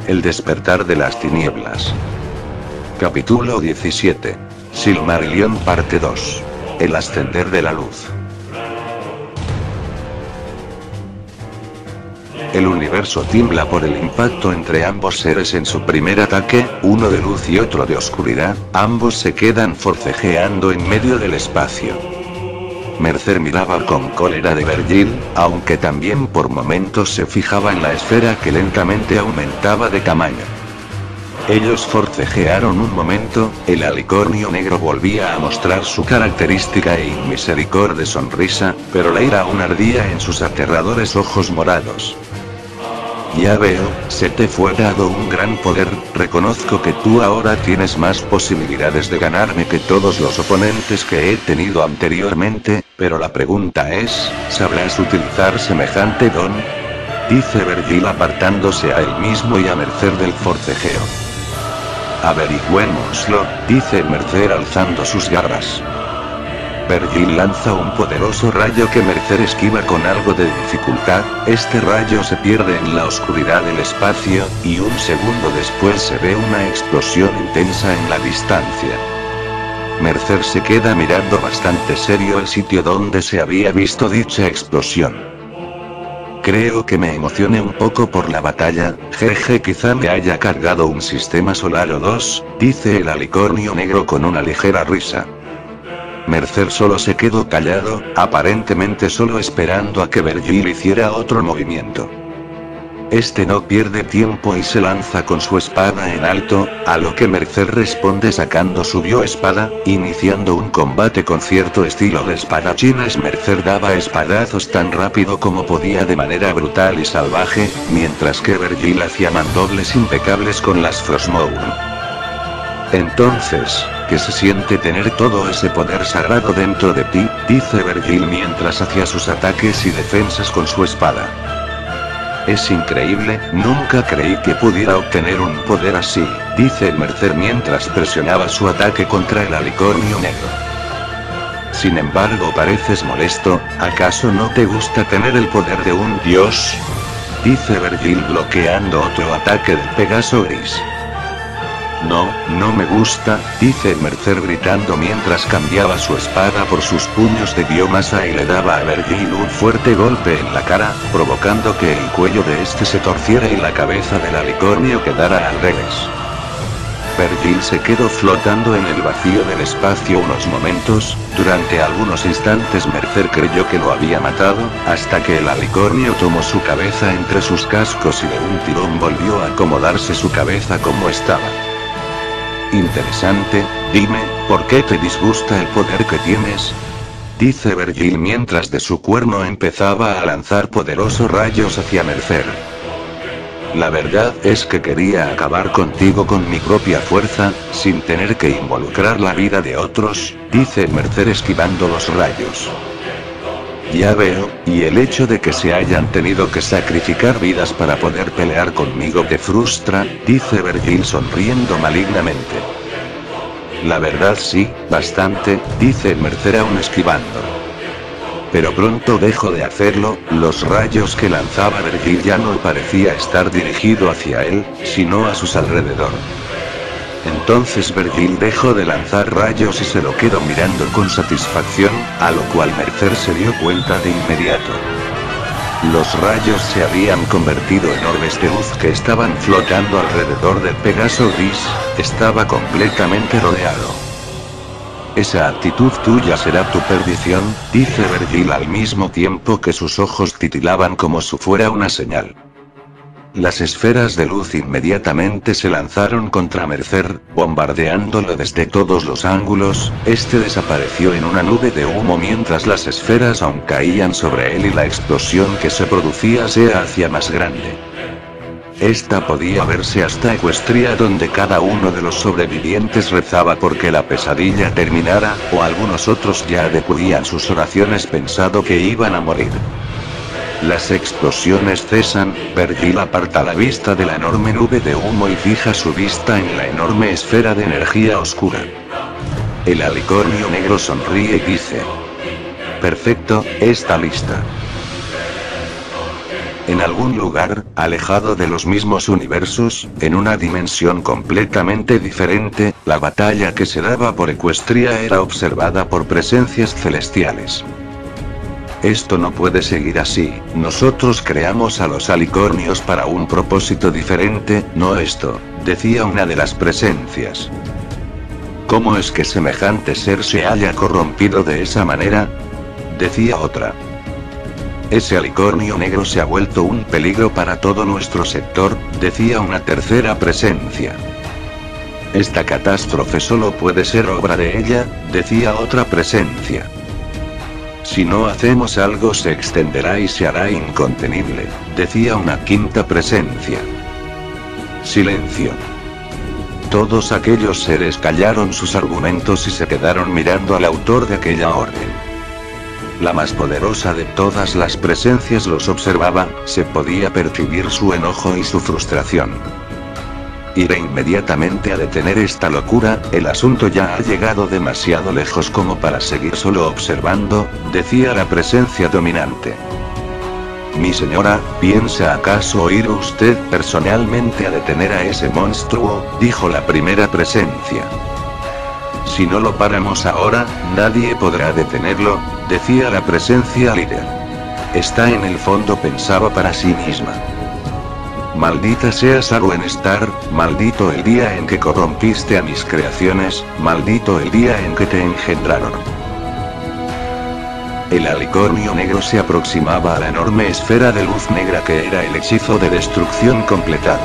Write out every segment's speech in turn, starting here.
El despertar de las tinieblas. Capítulo 17. Silmarillion parte 2. El ascender de la luz. El universo tiembla por el impacto entre ambos seres en su primer ataque, uno de luz y otro de oscuridad. Ambos se quedan forcejeando en medio del espacio. Mercer miraba con cólera de Vergil, aunque también por momentos se fijaba en la esfera que lentamente aumentaba de tamaño. Ellos forcejearon un momento, el alicornio negro volvía a mostrar su característica e inmisericorde sonrisa, pero la ira aún ardía en sus aterradores ojos morados. Ya veo, se te fue dado un gran poder, reconozco que tú ahora tienes más posibilidades de ganarme que todos los oponentes que he tenido anteriormente, pero la pregunta es, ¿sabrás utilizar semejante don? Dice Vergil apartándose a él mismo y a merced del forcejeo. Averigüémoslo, dice Mercer alzando sus garras. Vergil lanza un poderoso rayo que Mercer esquiva con algo de dificultad. Este rayo se pierde en la oscuridad del espacio, y un segundo después se ve una explosión intensa en la distancia. Mercer se queda mirando bastante serio el sitio donde se había visto dicha explosión. Creo que me emocioné un poco por la batalla, jeje, quizá me haya cargado un sistema solar o dos, dice el alicornio negro con una ligera risa. Mercer solo se quedó callado, aparentemente solo esperando a que Vergil hiciera otro movimiento. Este no pierde tiempo y se lanza con su espada en alto, a lo que Mercer responde sacando su bioespada, iniciando un combate con cierto estilo de espadachines. Mercer daba espadazos tan rápido como podía de manera brutal y salvaje, mientras que Vergil hacía mandobles impecables con las Frostmourne. Entonces, ¿qué se siente tener todo ese poder sagrado dentro de ti? Dice Vergil mientras hacía sus ataques y defensas con su espada. Es increíble, nunca creí que pudiera obtener un poder así, dice Mercer mientras presionaba su ataque contra el alicornio negro. Sin embargo, pareces molesto, ¿acaso no te gusta tener el poder de un dios? Dice Vergil bloqueando otro ataque del Pegaso gris. No, no me gusta, dice Mercer gritando mientras cambiaba su espada por sus puños de biomasa y le daba a Vergil un fuerte golpe en la cara, provocando que el cuello de este se torciera y la cabeza del alicornio quedara al revés. Vergil se quedó flotando en el vacío del espacio unos momentos. Durante algunos instantes Mercer creyó que lo había matado, hasta que el alicornio tomó su cabeza entre sus cascos y de un tirón volvió a acomodarse su cabeza como estaba. Interesante, dime, ¿por qué te disgusta el poder que tienes? Dice Vergil mientras de su cuerno empezaba a lanzar poderosos rayos hacia Mercer. La verdad es que quería acabar contigo con mi propia fuerza, sin tener que involucrar la vida de otros, dice Mercer esquivando los rayos. Ya veo, y el hecho de que se hayan tenido que sacrificar vidas para poder pelear conmigo te frustra, dice Vergil sonriendo malignamente. La verdad sí, bastante, dice Mercer aún esquivando. Pero pronto dejó de hacerlo, los rayos que lanzaba Vergil ya no parecía estar dirigido hacia él, sino a sus alrededor. Entonces Vergil dejó de lanzar rayos y se lo quedó mirando con satisfacción, a lo cual Mercer se dio cuenta de inmediato. Los rayos se habían convertido en orbes de luz que estaban flotando alrededor del Pegaso gris, estaba completamente rodeado. Esa actitud tuya será tu perdición, dice Vergil al mismo tiempo que sus ojos titilaban como si fuera una señal. Las esferas de luz inmediatamente se lanzaron contra Mercer, bombardeándolo desde todos los ángulos. Este desapareció en una nube de humo mientras las esferas aún caían sobre él y la explosión que se producía se hacía más grande. Esta podía verse hasta Equestria, donde cada uno de los sobrevivientes rezaba porque la pesadilla terminara, o algunos otros ya depudían sus oraciones pensando que iban a morir. Las explosiones cesan, Vergil aparta la vista de la enorme nube de humo y fija su vista en la enorme esfera de energía oscura. El alicornio negro sonríe y dice: Perfecto, está lista. En algún lugar, alejado de los mismos universos, en una dimensión completamente diferente, la batalla que se daba por Equestria era observada por presencias celestiales. Esto no puede seguir así, nosotros creamos a los alicornios para un propósito diferente, no esto, decía una de las presencias. ¿Cómo es que semejante ser se haya corrompido de esa manera? Decía otra. Ese alicornio negro se ha vuelto un peligro para todo nuestro sector, decía una tercera presencia. Esta catástrofe solo puede ser obra de ella, decía otra presencia. Si no hacemos algo se extenderá y se hará incontenible, decía una quinta presencia. Silencio. Todos aquellos seres callaron sus argumentos y se quedaron mirando al autor de aquella orden. La más poderosa de todas las presencias los observaba, se podía percibir su enojo y su frustración. Iré inmediatamente a detener esta locura, el asunto ya ha llegado demasiado lejos como para seguir solo observando, decía la presencia dominante. Mi señora, ¿piensa acaso ir usted personalmente a detener a ese monstruo?, dijo la primera presencia. Si no lo paramos ahora, nadie podrá detenerlo, decía la presencia líder. Está en el fondo, pensaba para sí misma. Maldita seas Arwen Star, maldito el día en que corrompiste a mis creaciones, maldito el día en que te engendraron. El alicornio negro se aproximaba a la enorme esfera de luz negra que era el hechizo de destrucción completado.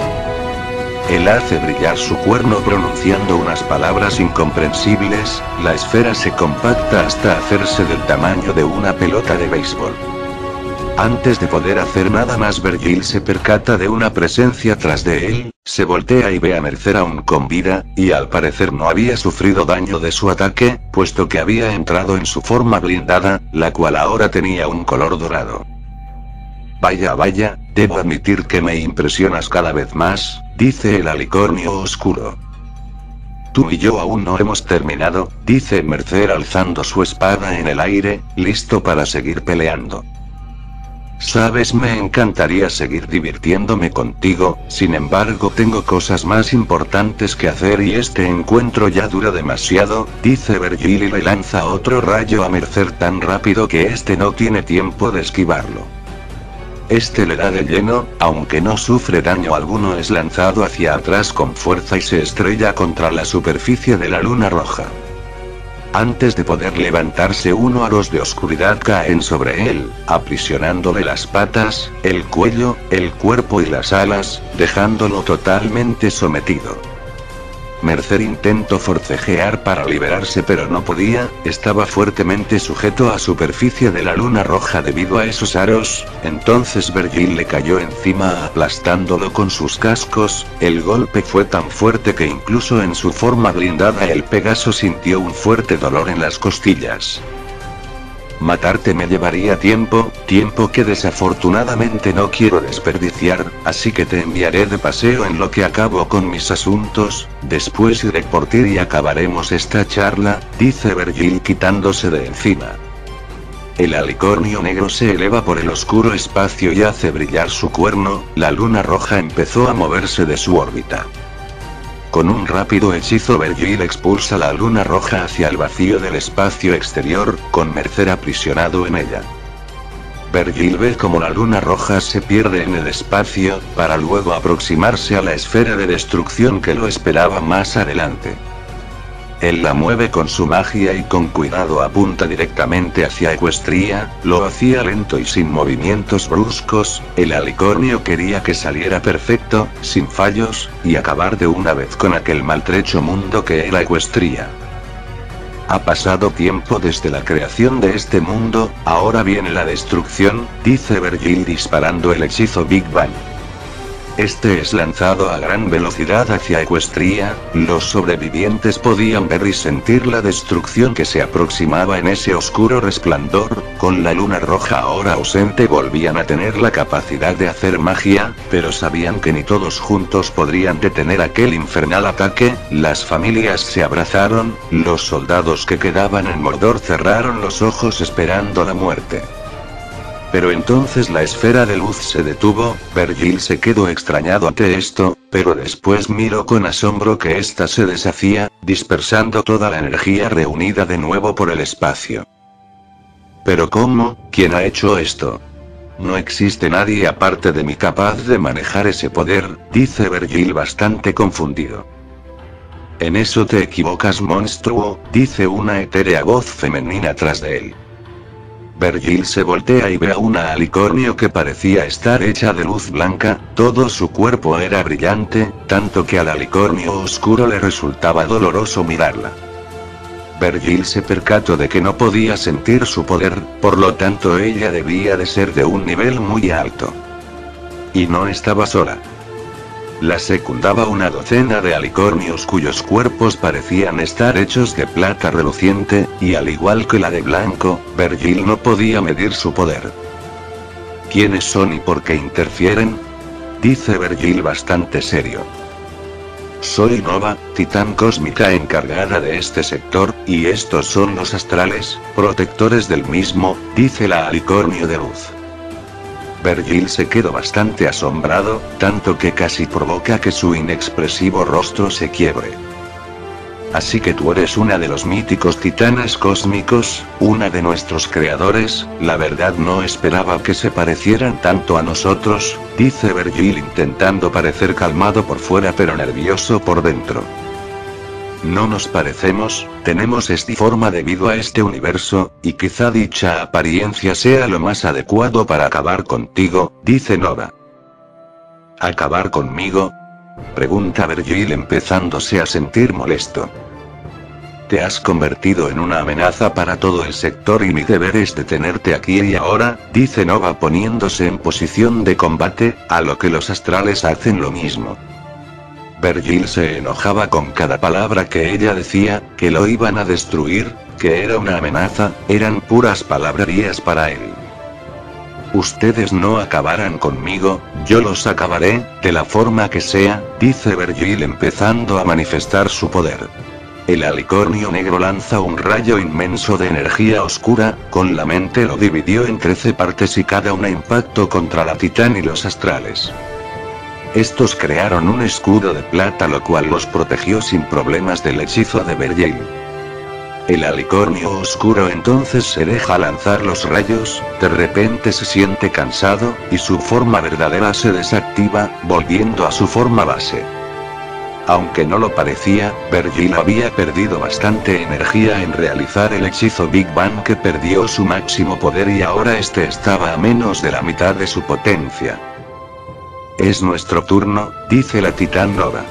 Él hace brillar su cuerno pronunciando unas palabras incomprensibles, la esfera se compacta hasta hacerse del tamaño de una pelota de béisbol. Antes de poder hacer nada más, Vergil se percata de una presencia tras de él, se voltea y ve a Mercer aún con vida, y al parecer no había sufrido daño de su ataque, puesto que había entrado en su forma blindada, la cual ahora tenía un color dorado. Vaya, vaya, debo admitir que me impresionas cada vez más, dice el alicornio oscuro. Tú y yo aún no hemos terminado, dice Mercer alzando su espada en el aire, listo para seguir peleando. Sabes, me encantaría seguir divirtiéndome contigo, sin embargo tengo cosas más importantes que hacer y este encuentro ya dura demasiado, dice Vergil y le lanza otro rayo a Mercer tan rápido que este no tiene tiempo de esquivarlo. Este le da de lleno, aunque no sufre daño alguno, es lanzado hacia atrás con fuerza y se estrella contra la superficie de la luna roja. Antes de poder levantarse, unos aros de oscuridad caen sobre él, aprisionándole las patas, el cuello, el cuerpo y las alas, dejándolo totalmente sometido. Mercer intentó forcejear para liberarse pero no podía, estaba fuertemente sujeto a la superficie de la luna roja debido a esos aros, entonces Vergil le cayó encima aplastándolo con sus cascos, el golpe fue tan fuerte que incluso en su forma blindada el Pegaso sintió un fuerte dolor en las costillas. Matarte me llevaría tiempo que desafortunadamente no quiero desperdiciar, así que te enviaré de paseo en lo que acabo con mis asuntos, después iré por ti y acabaremos esta charla, dice Vergil quitándose de encima. El alicornio negro se eleva por el oscuro espacio y hace brillar su cuerno, la luna roja empezó a moverse de su órbita. Con un rápido hechizo Vergil expulsa la luna roja hacia el vacío del espacio exterior, con Mercer aprisionado en ella. Vergil ve como la luna roja se pierde en el espacio, para luego aproximarse a la esfera de destrucción que lo esperaba más adelante. Él la mueve con su magia y con cuidado apunta directamente hacia Equestria, lo hacía lento y sin movimientos bruscos, el alicornio quería que saliera perfecto, sin fallos, y acabar de una vez con aquel maltrecho mundo que era Equestria. Ha pasado tiempo desde la creación de este mundo, ahora viene la destrucción, dice Vergil disparando el hechizo Big Bang. Este es lanzado a gran velocidad hacia Equestria, los sobrevivientes podían ver y sentir la destrucción que se aproximaba en ese oscuro resplandor, con la luna roja ahora ausente volvían a tener la capacidad de hacer magia, pero sabían que ni todos juntos podrían detener aquel infernal ataque, las familias se abrazaron, los soldados que quedaban en Mordor cerraron los ojos esperando la muerte. Pero entonces la esfera de luz se detuvo, Vergil se quedó extrañado ante esto, pero después miró con asombro que ésta se deshacía, dispersando toda la energía reunida de nuevo por el espacio. ¿Pero cómo? ¿Quién ha hecho esto? No existe nadie aparte de mí capaz de manejar ese poder, dice Vergil bastante confundido. En eso te equivocas, monstruo, dice una etérea voz femenina tras de él. Vergil se voltea y ve a una alicornio que parecía estar hecha de luz blanca, todo su cuerpo era brillante, tanto que al alicornio oscuro le resultaba doloroso mirarla. Vergil se percató de que no podía sentir su poder, por lo tanto ella debía de ser de un nivel muy alto. Y no estaba sola. La secundaba una docena de alicornios cuyos cuerpos parecían estar hechos de plata reluciente, y al igual que la de blanco, Vergil no podía medir su poder. ¿Quiénes son y por qué interfieren? Dice Vergil bastante serio. Soy Nova, titán cósmica encargada de este sector, y estos son los astrales, protectores del mismo, dice la alicornio de luz. Vergil se quedó bastante asombrado, tanto que casi provoca que su inexpresivo rostro se quiebre. Así que tú eres una de los míticos titanes cósmicos, una de nuestros creadores, la verdad no esperaba que se parecieran tanto a nosotros, dice Vergil intentando parecer calmado por fuera pero nervioso por dentro. No nos parecemos, tenemos esta forma debido a este universo, y quizá dicha apariencia sea lo más adecuado para acabar contigo, dice Nova. ¿Acabar conmigo? Pregunta Vergil empezándose a sentir molesto. Te has convertido en una amenaza para todo el sector y mi deber es detenerte aquí y ahora, dice Nova poniéndose en posición de combate, a lo que los astrales hacen lo mismo. Vergil se enojaba con cada palabra que ella decía, que lo iban a destruir, que era una amenaza, eran puras palabrerías para él. Ustedes no acabarán conmigo, yo los acabaré, de la forma que sea, dice Vergil empezando a manifestar su poder. El alicornio negro lanza un rayo inmenso de energía oscura, con la mente lo dividió en 13 partes y cada una impactó contra la titán y los astrales. Estos crearon un escudo de plata lo cual los protegió sin problemas del hechizo de Vergil. El alicornio oscuro entonces se deja lanzar los rayos, de repente se siente cansado, y su forma verdadera se desactiva, volviendo a su forma base. Aunque no lo parecía, Vergil había perdido bastante energía en realizar el hechizo Big Bang que perdió su máximo poder y ahora este estaba a menos de la mitad de su potencia. Es nuestro turno, dice la titán Nova.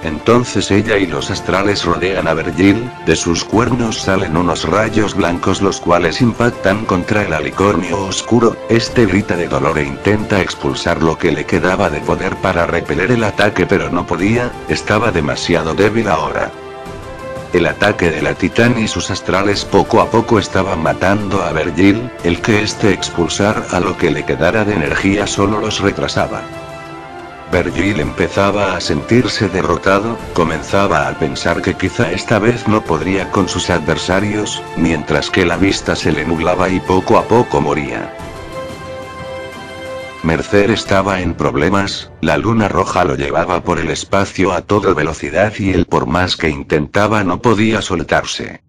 Entonces ella y los astrales rodean a Vergil, de sus cuernos salen unos rayos blancos los cuales impactan contra el alicornio oscuro, este grita de dolor e intenta expulsar lo que le quedaba de poder para repeler el ataque pero no podía, estaba demasiado débil ahora. El ataque de la titán y sus astrales poco a poco estaban matando a Vergil, el que expulsar a lo que le quedara de energía solo los retrasaba. Vergil empezaba a sentirse derrotado, comenzaba a pensar que quizá esta vez no podría con sus adversarios, mientras que la vista se le nublaba y poco a poco moría. Mercer estaba en problemas, la luna roja lo llevaba por el espacio a toda velocidad y él por más que intentaba no podía soltarse.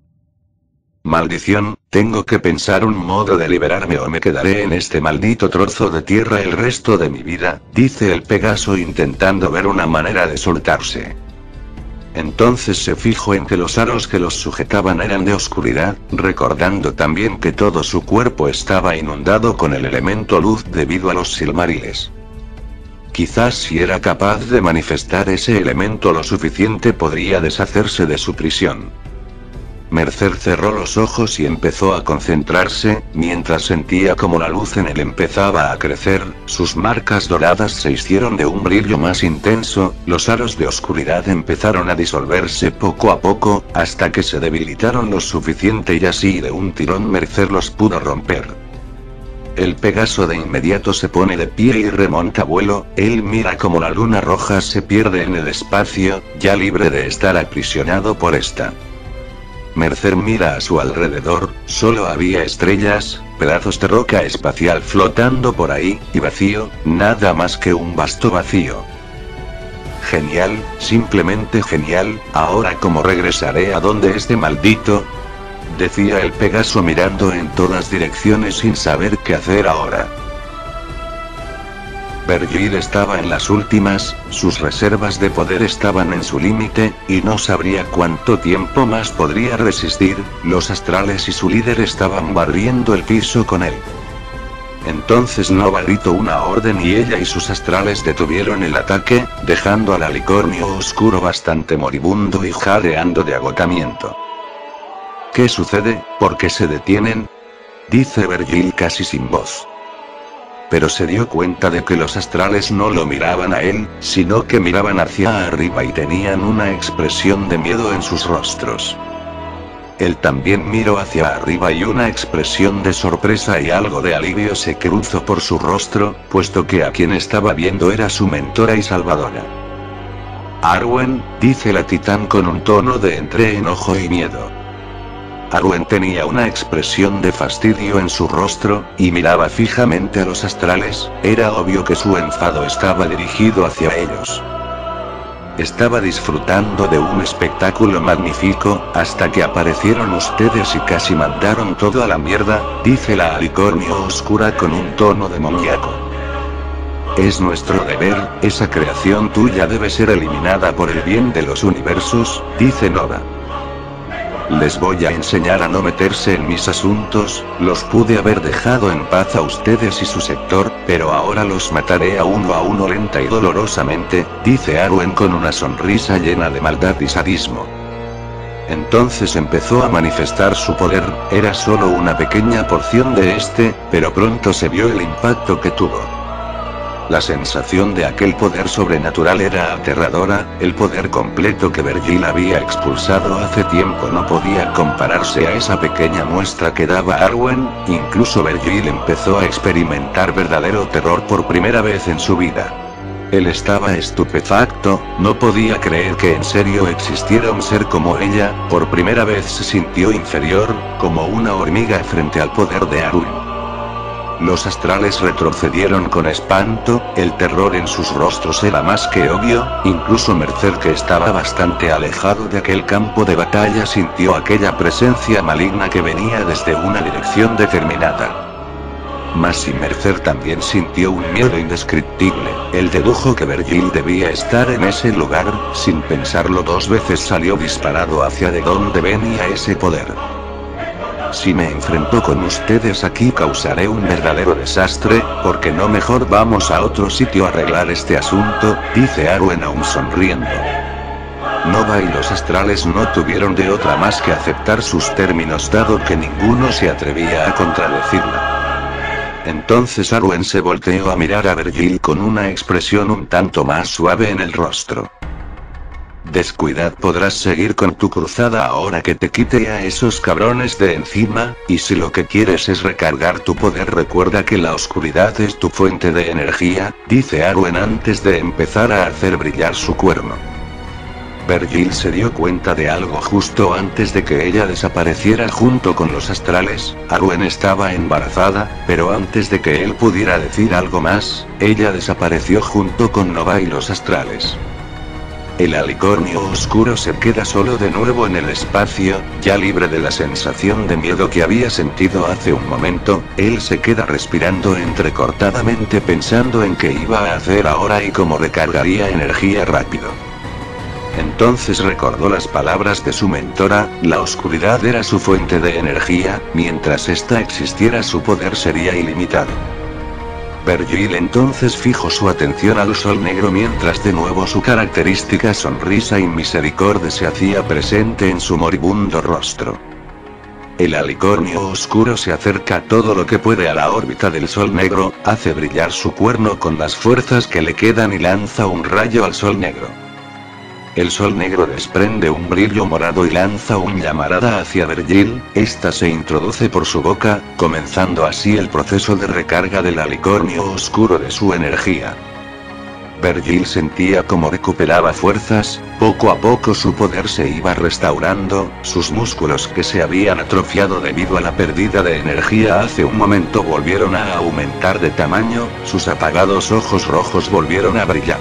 Maldición, tengo que pensar un modo de liberarme o me quedaré en este maldito trozo de tierra el resto de mi vida, dice el Pegaso intentando ver una manera de soltarse. Entonces se fijó en que los aros que los sujetaban eran de oscuridad, recordando también que todo su cuerpo estaba inundado con el elemento luz debido a los silmariles. Quizás si era capaz de manifestar ese elemento lo suficiente podría deshacerse de su prisión. Mercer cerró los ojos y empezó a concentrarse, mientras sentía como la luz en él empezaba a crecer, sus marcas doradas se hicieron de un brillo más intenso, los aros de oscuridad empezaron a disolverse poco a poco, hasta que se debilitaron lo suficiente y así de un tirón Mercer los pudo romper. El Pegaso de inmediato se pone de pie y remonta vuelo, él mira como la luna roja se pierde en el espacio, ya libre de estar aprisionado por esta. Mercer mira a su alrededor, solo había estrellas, pedazos de roca espacial flotando por ahí, y vacío, nada más que un vasto vacío. Genial, simplemente genial, ahora cómo regresaré a donde este maldito, decía el Pegaso mirando en todas direcciones sin saber qué hacer ahora. Vergil estaba en las últimas, sus reservas de poder estaban en su límite, y no sabría cuánto tiempo más podría resistir. Los astrales y su líder estaban barriendo el piso con él. Entonces Nova gritó una orden y ella y sus astrales detuvieron el ataque, dejando al alicornio oscuro bastante moribundo y jadeando de agotamiento. ¿Qué sucede? ¿Por qué se detienen?, dice Vergil casi sin voz. Pero se dio cuenta de que los astrales no lo miraban a él, sino que miraban hacia arriba y tenían una expresión de miedo en sus rostros. Él también miró hacia arriba y una expresión de sorpresa y algo de alivio se cruzó por su rostro, puesto que a quien estaba viendo era su mentora y salvadora. Arwen, dice la titán con un tono de entre enojo y miedo. Arwen tenía una expresión de fastidio en su rostro, y miraba fijamente a los astrales. Era obvio que su enfado estaba dirigido hacia ellos. Estaba disfrutando de un espectáculo magnífico, hasta que aparecieron ustedes y casi mandaron todo a la mierda, dice la alicornio oscura con un tono demoníaco. Es nuestro deber, esa creación tuya debe ser eliminada por el bien de los universos, dice Nova. Les voy a enseñar a no meterse en mis asuntos, los pude haber dejado en paz a ustedes y su sector, pero ahora los mataré a uno lenta y dolorosamente, dice Arwen con una sonrisa llena de maldad y sadismo. Entonces empezó a manifestar su poder, era solo una pequeña porción de este, pero pronto se vio el impacto que tuvo. La sensación de aquel poder sobrenatural era aterradora, el poder completo que Vergil había expulsado hace tiempo no podía compararse a esa pequeña muestra que daba Arwen. Incluso Vergil empezó a experimentar verdadero terror por primera vez en su vida. Él estaba estupefacto, no podía creer que en serio existiera un ser como ella. Por primera vez se sintió inferior, como una hormiga frente al poder de Arwen. Los astrales retrocedieron con espanto, el terror en sus rostros era más que obvio, incluso Mercer, que estaba bastante alejado de aquel campo de batalla, sintió aquella presencia maligna que venía desde una dirección determinada. Mas si Mercer también sintió un miedo indescriptible, él dedujo que Vergil debía estar en ese lugar. Sin pensarlo dos veces salió disparado hacia de donde venía ese poder. Si me enfrento con ustedes aquí causaré un verdadero desastre, ¿por qué no mejor vamos a otro sitio a arreglar este asunto?, dice Arwen aún sonriendo. Nova y los astrales no tuvieron de otra más que aceptar sus términos, dado que ninguno se atrevía a contradecirla. Entonces Arwen se volteó a mirar a Vergil con una expresión un tanto más suave en el rostro. Descuidad, podrás seguir con tu cruzada ahora que te quite a esos cabrones de encima, y si lo que quieres es recargar tu poder, recuerda que la oscuridad es tu fuente de energía, dice Arwen antes de empezar a hacer brillar su cuerno. Vergil se dio cuenta de algo justo antes de que ella desapareciera junto con los astrales. Arwen estaba embarazada, pero antes de que él pudiera decir algo más, ella desapareció junto con Nova y los astrales. El alicornio oscuro se queda solo de nuevo en el espacio, ya libre de la sensación de miedo que había sentido hace un momento. Él se queda respirando entrecortadamente pensando en qué iba a hacer ahora y cómo recargaría energía rápido. Entonces recordó las palabras de su mentora: la oscuridad era su fuente de energía, mientras esta existiera su poder sería ilimitado. Vergil entonces fijó su atención al sol negro mientras de nuevo su característica sonrisa y misericordia se hacía presente en su moribundo rostro. El alicornio oscuro se acerca todo lo que puede a la órbita del sol negro, hace brillar su cuerno con las fuerzas que le quedan y lanza un rayo al sol negro. El sol negro desprende un brillo morado y lanza una llamarada hacia Vergil. Esta se introduce por su boca, comenzando así el proceso de recarga del alicornio oscuro de su energía. Vergil sentía como recuperaba fuerzas, poco a poco su poder se iba restaurando, sus músculos que se habían atrofiado debido a la pérdida de energía hace un momento volvieron a aumentar de tamaño, sus apagados ojos rojos volvieron a brillar.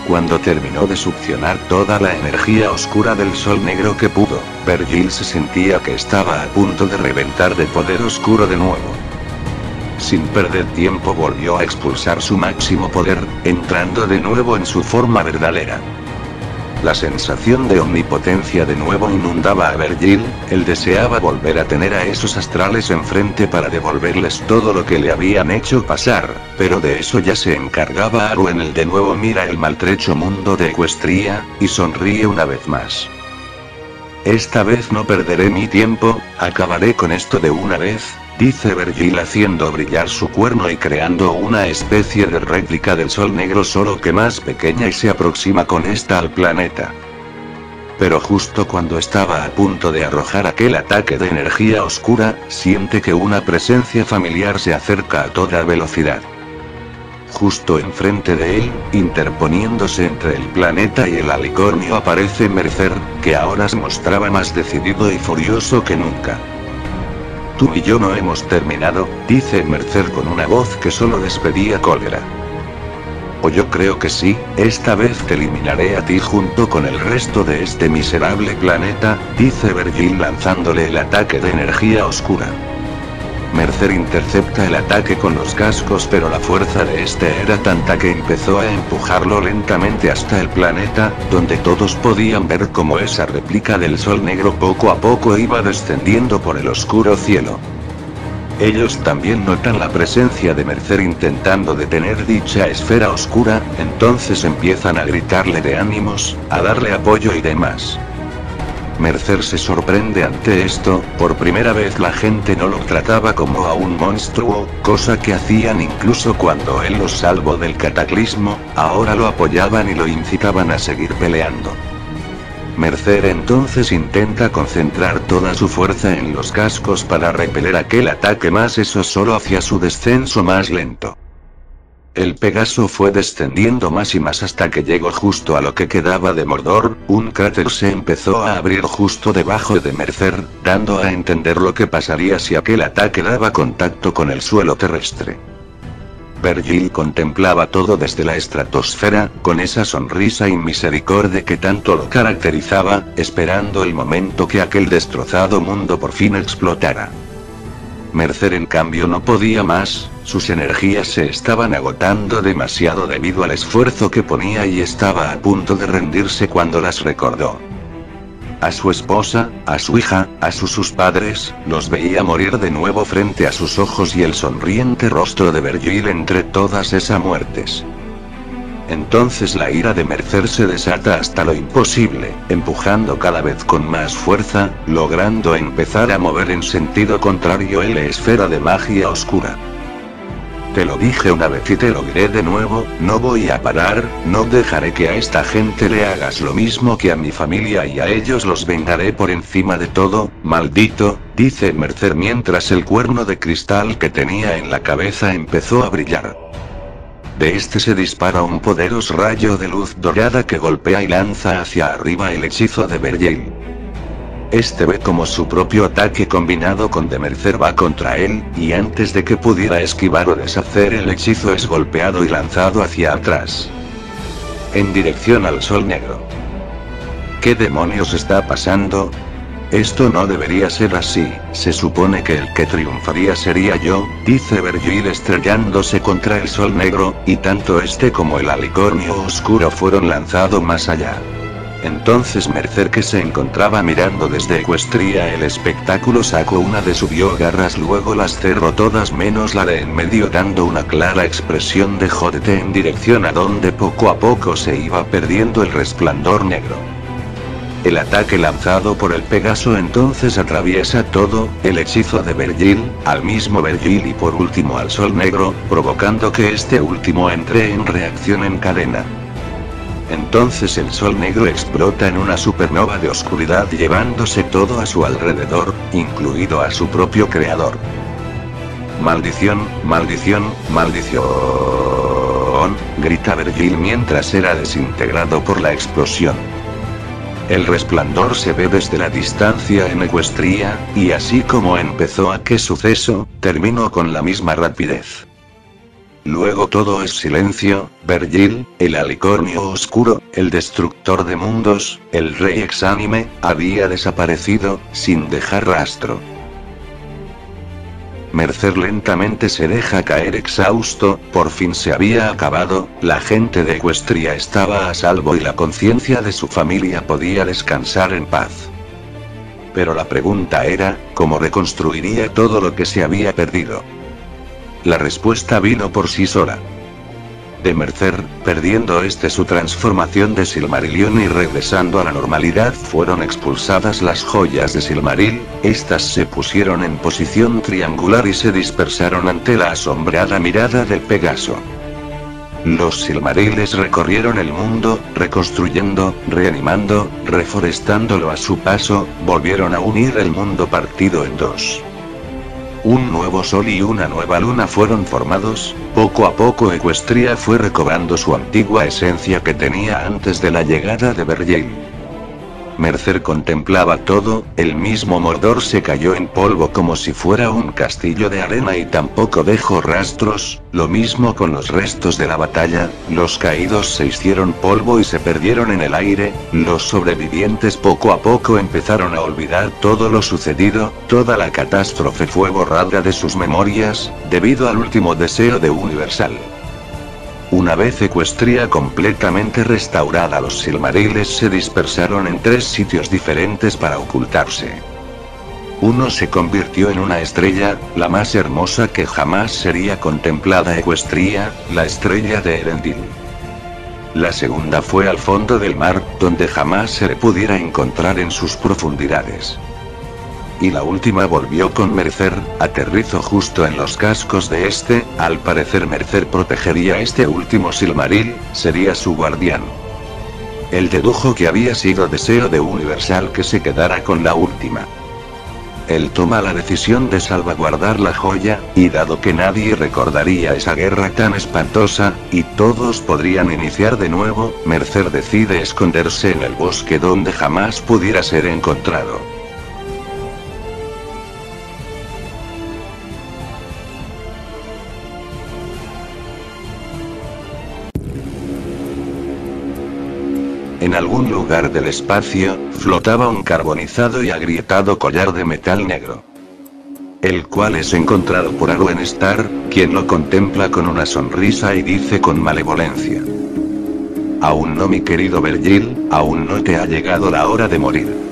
Cuando terminó de succionar toda la energía oscura del sol negro que pudo, Vergil se sentía que estaba a punto de reventar de poder oscuro de nuevo. Sin perder tiempo volvió a expulsar su máximo poder, entrando de nuevo en su forma verdadera. La sensación de omnipotencia de nuevo inundaba a Vergil, él deseaba volver a tener a esos astrales enfrente para devolverles todo lo que le habían hecho pasar, pero de eso ya se encargaba Arwen. El de nuevo mira el maltrecho mundo de Equestria, y sonríe una vez más. Esta vez no perderé mi tiempo, acabaré con esto de una vez, dice Vergil haciendo brillar su cuerno y creando una especie de réplica del sol negro solo que más pequeña y se aproxima con esta al planeta. Pero justo cuando estaba a punto de arrojar aquel ataque de energía oscura, siente que una presencia familiar se acerca a toda velocidad. Justo enfrente de él, interponiéndose entre el planeta y el alicornio aparece Mercer, que ahora se mostraba más decidido y furioso que nunca. Tú y yo no hemos terminado, dice Mercer con una voz que solo despedía cólera. O yo creo que sí, esta vez te eliminaré a ti junto con el resto de este miserable planeta, dice Vergil lanzándole el ataque de energía oscura. Mercer intercepta el ataque con los cascos, pero la fuerza de este era tanta que empezó a empujarlo lentamente hasta el planeta, donde todos podían ver cómo esa réplica del sol negro poco a poco iba descendiendo por el oscuro cielo. Ellos también notan la presencia de Mercer intentando detener dicha esfera oscura, entonces empiezan a gritarle de ánimos, a darle apoyo y demás. Mercer se sorprende ante esto, por primera vez la gente no lo trataba como a un monstruo, cosa que hacían incluso cuando él los salvó del cataclismo, ahora lo apoyaban y lo incitaban a seguir peleando. Mercer entonces intenta concentrar toda su fuerza en los cascos para repeler aquel ataque, más eso solo hacía su descenso más lento. El Pegaso fue descendiendo más y más hasta que llegó justo a lo que quedaba de Mordor, un cráter se empezó a abrir justo debajo de Mercer, dando a entender lo que pasaría si aquel ataque daba contacto con el suelo terrestre. Vergil contemplaba todo desde la estratosfera, con esa sonrisa inmisericordia que tanto lo caracterizaba, esperando el momento que aquel destrozado mundo por fin explotara. Mercer en cambio no podía más, sus energías se estaban agotando demasiado debido al esfuerzo que ponía y estaba a punto de rendirse cuando las recordó. A su esposa, a su hija, a sus padres, los veía morir de nuevo frente a sus ojos y el sonriente rostro de Vergil entre todas esas muertes. Entonces la ira de Mercer se desata hasta lo imposible, empujando cada vez con más fuerza, logrando empezar a mover en sentido contrario la esfera de magia oscura. Te lo dije una vez y te lo diré de nuevo, no voy a parar, no dejaré que a esta gente le hagas lo mismo que a mi familia y a ellos los vengaré por encima de todo, maldito, dice Mercer mientras el cuerno de cristal que tenía en la cabeza empezó a brillar. De este se dispara un poderoso rayo de luz dorada que golpea y lanza hacia arriba el hechizo de Vergil. Este ve como su propio ataque combinado con de Mercer va contra él, y antes de que pudiera esquivar o deshacer el hechizo es golpeado y lanzado hacia atrás. En dirección al sol negro. ¿Qué demonios está pasando? Esto no debería ser así, se supone que el que triunfaría sería yo, dice Vergil estrellándose contra el sol negro, y tanto este como el alicornio oscuro fueron lanzados más allá. Entonces Mercer, que se encontraba mirando desde Equestria el espectáculo, sacó una de sus biogarras, luego las cerró todas menos la de en medio, dando una clara expresión de jódete en dirección a donde poco a poco se iba perdiendo el resplandor negro. El ataque lanzado por el Pegaso entonces atraviesa todo, el hechizo de Vergil, al mismo Vergil y por último al sol negro, provocando que este último entre en reacción en cadena. Entonces el sol negro explota en una supernova de oscuridad llevándose todo a su alrededor, incluido a su propio creador. Maldición, maldición, maldición. dragón, grita Vergil mientras era desintegrado por la explosión. El resplandor se ve desde la distancia en Equestria, y así como empezó aquel suceso, terminó con la misma rapidez. Luego todo es silencio. Vergil, el alicornio oscuro, el destructor de mundos, el rey exánime, había desaparecido, sin dejar rastro. Mercer lentamente se deja caer exhausto, por fin se había acabado, la gente de Equestria estaba a salvo y la conciencia de su familia podía descansar en paz. Pero la pregunta era, ¿cómo reconstruiría todo lo que se había perdido? La respuesta vino por sí sola. De Mercer, perdiendo su transformación de Silmarillion y regresando a la normalidad, fueron expulsadas las joyas de Silmaril. Estas se pusieron en posición triangular y se dispersaron ante la asombrada mirada del Pegaso. Los Silmariles recorrieron el mundo, reconstruyendo, reanimando, reforestándolo a su paso, volvieron a unir el mundo partido en dos. Un nuevo sol y una nueva luna fueron formados. Poco a poco Equestria fue recobrando su antigua esencia que tenía antes de la llegada de Vergil. Mercer contemplaba todo, el mismo Mordor se cayó en polvo como si fuera un castillo de arena y tampoco dejó rastros, lo mismo con los restos de la batalla, los caídos se hicieron polvo y se perdieron en el aire, los sobrevivientes poco a poco empezaron a olvidar todo lo sucedido, toda la catástrofe fue borrada de sus memorias, debido al último deseo de Universal. Una vez Equestria completamente restaurada, los Silmariles se dispersaron en 3 sitios diferentes para ocultarse. Uno se convirtió en una estrella, la más hermosa que jamás sería contemplada Equestria, la estrella de Elendil. La segunda fue al fondo del mar, donde jamás se le pudiera encontrar en sus profundidades. Y la última volvió con Mercer, aterrizó justo en los cascos de al parecer Mercer protegería a último Silmaril, sería su guardián. Él dedujo que había sido deseo de Universal que se quedara con la última. Él toma la decisión de salvaguardar la joya, y dado que nadie recordaría esa guerra tan espantosa, y todos podrían iniciar de nuevo, Mercer decide esconderse en el bosque donde jamás pudiera ser encontrado. En algún lugar del espacio, flotaba un carbonizado y agrietado collar de metal negro. El cual es encontrado por Arwen Star, quien lo contempla con una sonrisa y dice con malevolencia: «Aún no, mi querido Vergil, aún no te ha llegado la hora de morir».